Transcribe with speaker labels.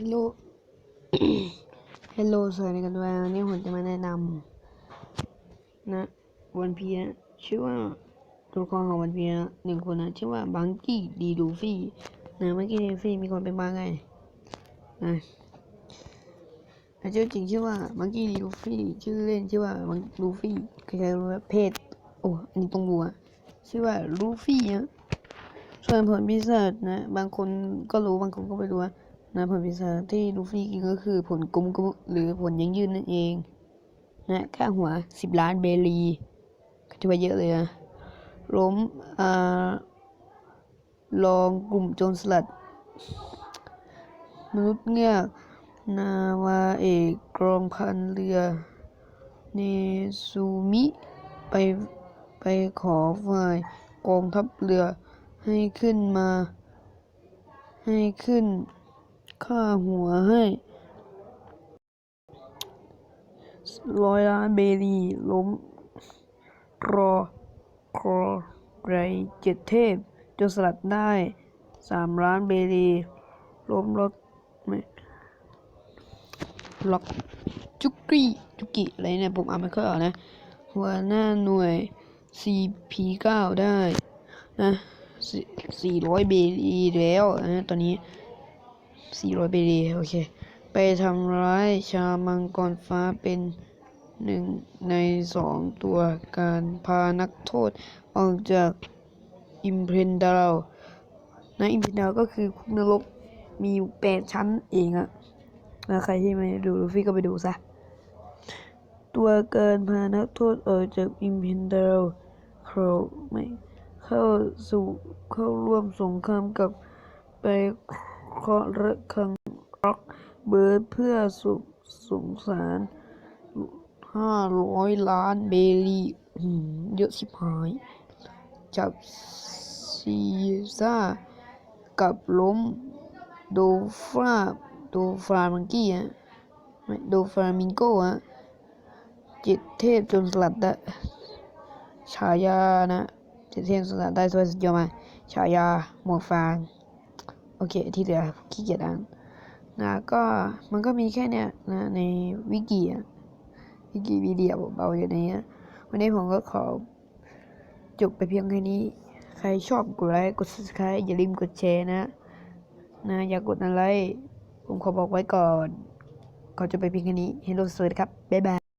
Speaker 1: ฮัลโหล ฮัลโหลสวัสดีกันด้วยวันนี้ผมจะมาแนะนำนะวันพีนะชื่อว่าตัวละครของวันพีนะหนึ่งคนนะชื่อว่าบังกี้ดีลูฟี่นะบังกี้ดีลูฟี่มีคนเป็นบ้าไงนะชื่อจริงชื่อว่าบังกี้ดีลูฟี่ชื่อเล่นชื่อว่าบังลูฟี่ใครๆรู้ว่าเพศโอ้อันนี้ตรงบัวชื่อว่าลูฟี่นะส่วนผลพิเศษนะบางคนก็รู้บางคนก็ไม่รู้นะผลพิเศษที่ลูฟี่กินก็คือผลกลมหรือผลยังยืนนั่นเองนะค่าหัว10 ล้านเบลีก็ถือว่าเยอะเลยนะล้มลองกลุ่มโจรสลัดมนุษย์เงือกนาวาเอกกองพันเรือเนซูมิไปขอฝ่ายกองทัพเรือให้ขึ้นค่าหัวให้100 ล้านเบลีล้มรอคอไร7 เทพจนสลัดได้3 ล้านเบลีล้มล็อกจุกิอะไรเนี่ยผมอ่านไม่ค่อยออกนะหัวหน้าหน่วย CP9 ได้นะ400 เบลีแล้วนะตอนนี้400 เบลีโอเคไปทำร้ายชาวมังกรฟ้าเป็น1 ใน 2ตัวการพานักโทษออกจากอิมเพนดาวนะอิมเพนดาวก็คือคุกนรกมีอยู่8 ชั้นเองอะใครที่ไม่ดูลูฟี่ก็ไปดูซะตัวการพานักโทษออกจากอิมเพนดาวเข้าร่วมสงครามกับไปเคาะระฆังร็อกเบิร์ดเพื่อสงสาร500 ล้านเบลีเยอะชิบหายจับซีซ่ากับล้มโดฟรามังกี้โดฟรามิงโก7 เทพจนสลัดได้ฉายานะ7 เทพสลัดได้สวยสุดยอดมาฉายาหมวกฟางโอเคที่เหลือขี้เกียจอ่านนะก็มันก็มีแค่เนี้ยนะในวิกิพีเดียเบาๆอยู่ในนี้วันนี้ผมก็ขอจบไปเพียงแค่นี้ใครชอบกดไลค์กด subscribe อย่าลืมกดแชร์นะอย่ากดอะไรผมขอบอกไว้ก่อนขอจบไปเพียงแค่นี้เฮลโลสวัสดีครับบ๊ายบาย